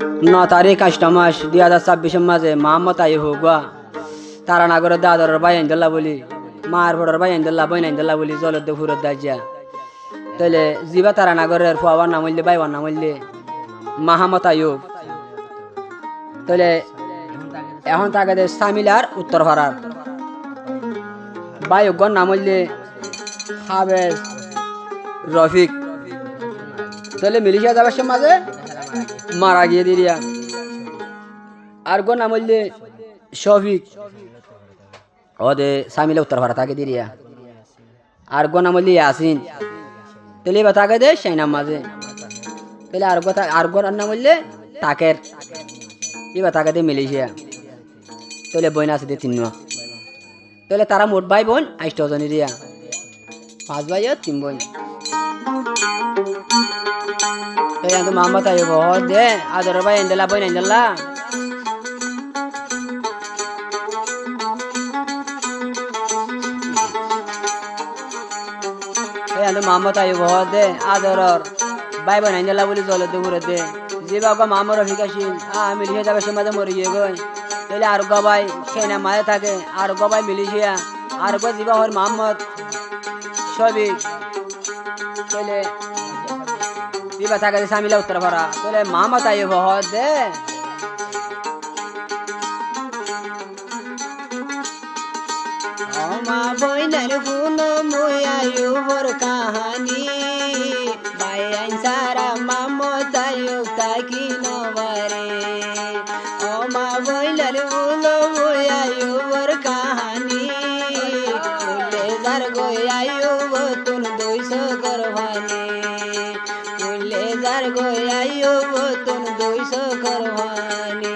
9 তারিখ 8 মাস 2026 মাঝে মোহাম্মদ আইয়ুব হুয়া তারানগরের দাদর ভাই আইন্দুল্লাহ বলি মার বড়র ভাই আইন্দুল্লাহ বইন আইন্দুল্লাহ বলি জলত ফুরত দাজিয়া তাইলে জিবা তারানগরের ফুয়াবার নাম হইলে ভাইবার নাম হইলে মোহাম্মদ আইয়ুব। তাইলে এখন তাকে সামিলার উত্তর ভাড়ার ভাইগর নাম হইলে হাবেজ রফিক। তাহলে মিলিশিয়া যাবার সে মাঝে মারা গিয়ে দিরিয়া। আর গো নাম হইলে শফিক ওদে সামিলে উত্তর ভাড়া থাকে দিরিয়া। আর গো নাম হইলে ইয়াসিন তাহলে এবার তাকে দে সেই নাম মাঝে। তাহলে আর গো নাম হইলে তাকের এবার তাকে দে মিলিশিয়া। তাহলে বইন আছে দিয়ে 3। তাহলে তারা মোট ভাই বোন 8 জনী দিয়া 5 ভাই আর 3 বোন। তো মোহাম্মদ আইয়ুব দে আদর ভাই আইন্দুল্লাহ বইন আইন্দুল্লাহ মোহাম্মদ আইয়ুব দে আদরর ভাই বোন আইন্দুল্লাহ বলি জল দুপুরে দে যে বাবা মামর রফিক আসিন মিলিশিয়া যাবে সে মাঝে মরে গিয়ে গই। তাহলে আর গবাই সেই নাম মাঝে থাকে আর গবাই মিলিশিয়া আর গো জিবা হর মোহাম্মদ শফিক। তাহলে জিবা থাকে সামিলা উত্তর ভরা। তাহলে মোহাম্মদ আইয়ুব দে মা বইনার ফুনো মুই আইয়ুবর কাহানি ভাই আইন সারা মোহাম্মদ আইয়ুব তাকি নবারে। ও মা বইনার ফুনো মুই আইয়ুবর কাহানি ফুলে যার গই আইয়ুব তুন 200 করভানি ফুলে যার গই আইয়ুব তুন 200 করভানি।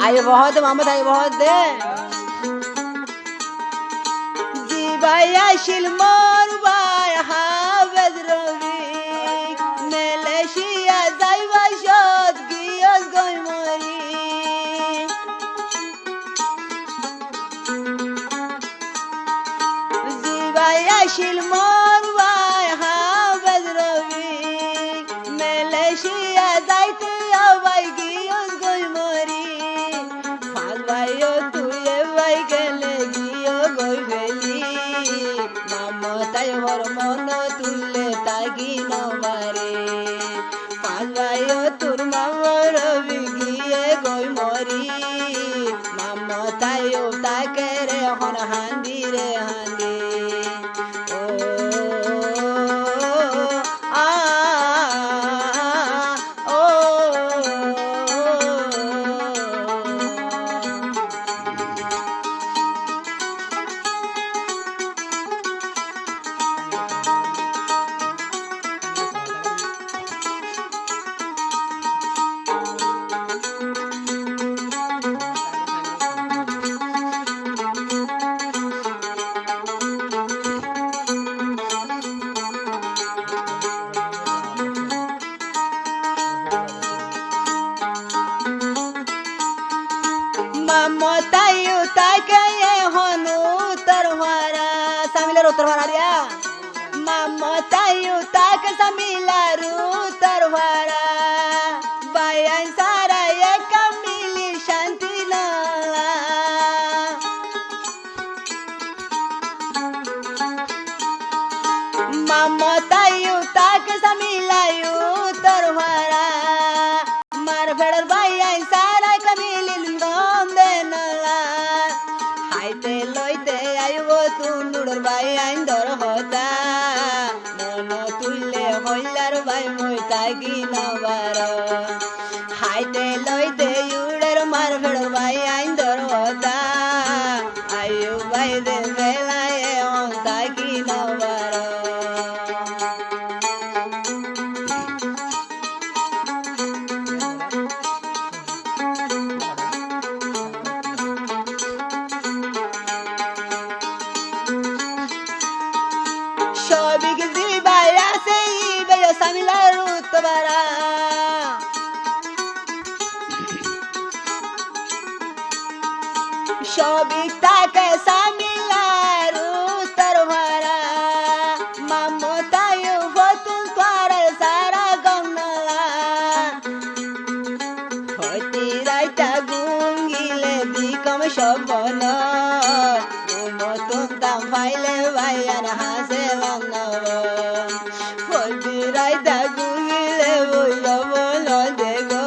আইয়ুব দে মোহাম্মদ আইয়ুব দে জি ভাই আসিল মোর ভাই হাবেজ রফিক মালয়েশিয়া যাইবা সদ গিয়স গই মরি। জি ভাই আসিল মোর ভাই হাবেজ রফিক মালয়েশিয়া যাইতে ভাই গিয়স গই মরি। হর মন তুললে তাগি নবারে 5 ভাই তোর মামর বিগিয়ে গই মরি মামতায় তাকে রে হন হান্দি রে হান্দি। ও আ ও মামতায় তাকে হন উত্তর ভাড়া সামিলার উত্তর ভাড়া দিয়া মামতায় তাকে সামিলার উত্তর ভাড়া বায়ান সারা এক মিলি শান্তি নালা। মামতায় তাকে সামিলায় উত্তর ভাড়া মার ফেড়র বায়ান সারা কামিলিল গম দে নালা। হাইতে লইতে আইব তুন্দুড়র ভাই আইন ধর হতা মন তুললে হইলার ভাই মই তাগি নবার। হাইতে লইতে ইউড়ের মার ফেড়র ভাই আইন ধর হতা আইয়ুব ভাই দে বেলায় তাগি নবার। শফিক জি ভাই আছে ইবে সামিলার উত্তর সবিক তাকে সামিলার উত্তর ভরা মামতায় ফতুল তোরে সারা গমলা হতি রাইতা গুঙ্গিলে দিকম সবন মতন দাম ফাইলে ভাইয়ার হাসে লঙ্গব হতি রাইতা গুঙ্গিলে বইয়া বল দেখো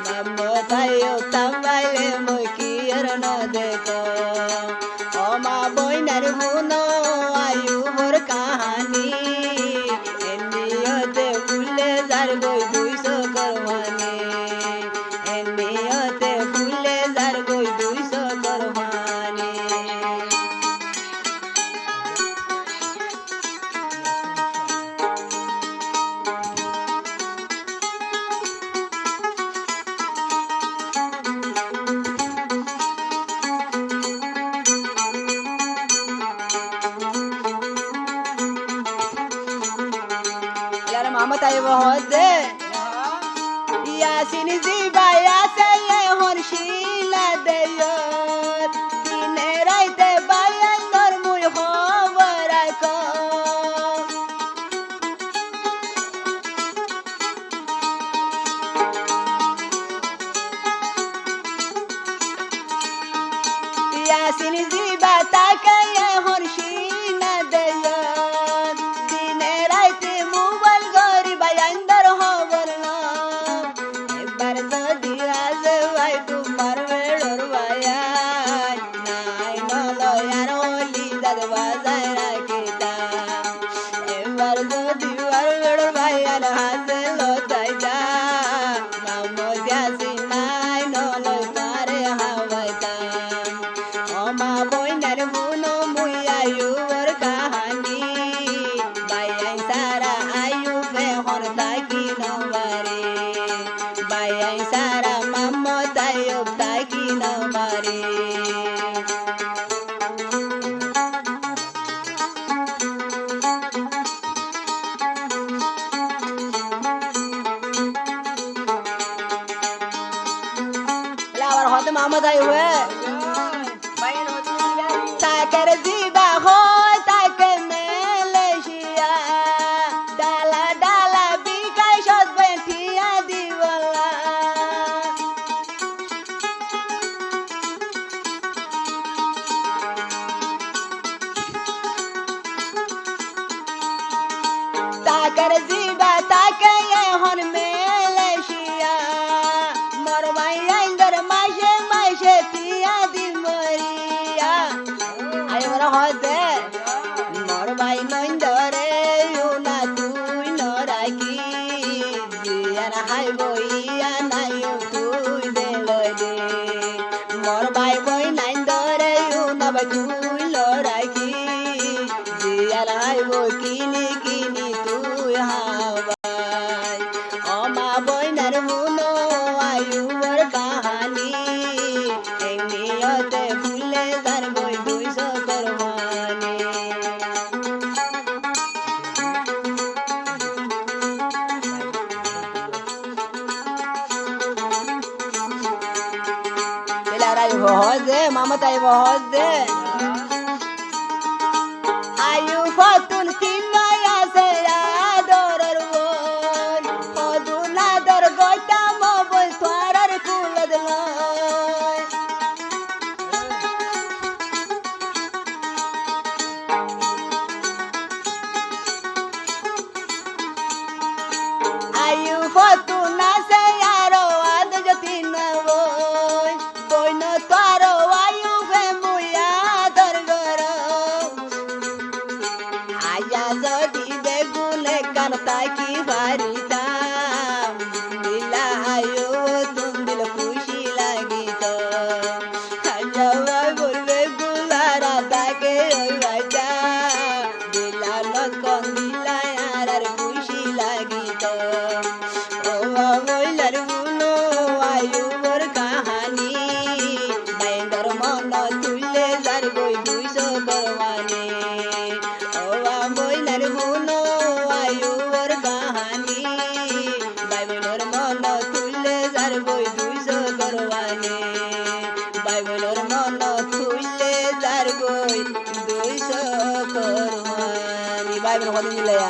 মামতায় তাম ফাইলে মই কিয়র ন দেখো অমা বইনার হুনো আয়ুবর কাহানি এমনিয়তে ফুলে যার গই 200 করবানি এমনিয়তে ফুলে যার গই 200 করবানি यार मामा ताई बहुत दे यासिन जी बाया से ये हर्षिला दे योर दिने राइते बाया नर मुय खबर को यासिन जी बाता के ये हर्षिला दे योर दिने राइते मोबाइल गरी बायांदर खबर ना এবার যদি আজ ভাই তোমার বেড়র ভাইয়াই নাই নলয়ার হলি দাদ বাজায় রাখিতা এবার যদি আর বেড়র ভাইয়ার হাতে লতাই যা নাম দিয়াছি নাই নলয় তারে হাওয়াইতা অমা বইনার বুনো মুই আয়ুবর কাহানি বাইয়াই সারা আয়ুবে হর তাকি নবারে বাইয়াই সারা মামতায় তাকি নবারে আবার হতে মামতায় হুয়ে তাকের জিবা হয় তাকে মেলেশিয়া ডালা ডালা বিকাই সদ বেঠিয়া দিবলা তাকের জিবা তাকে এখন মেলেশিয়া মোর ভাই আইন্দর মাসে মাসে তিয়া দিমরিয়া আয় মোর হদে মোর ভাই নইন্দরে উনা তুই নরাকি জিয়ার হাই বইয়া নাই তুই দেলই দে মোর ভাই বই নাইন্দরে উনা ভাই তুই লরাকি জিয়ার হাই বই কিনি কিনি তুই হাওয়াই অমা বইনার হুনো আয়ুবর কাহানি এমনিয়তে ফুলে যার গই 200 করবানি পেলারাই বহুত দে মামতাই বহুত দে আয়ু ফতুন তিনয় আছে আদরের বোন পদুনাদর গইতা মবল তোরার কুলদ লয় আয়ু ফতুন আছে আরো আদ যতি নবই বইন তোর আয়ু বে মুয়া দর গর আয়া আইবেন কদিন মিলাইয়া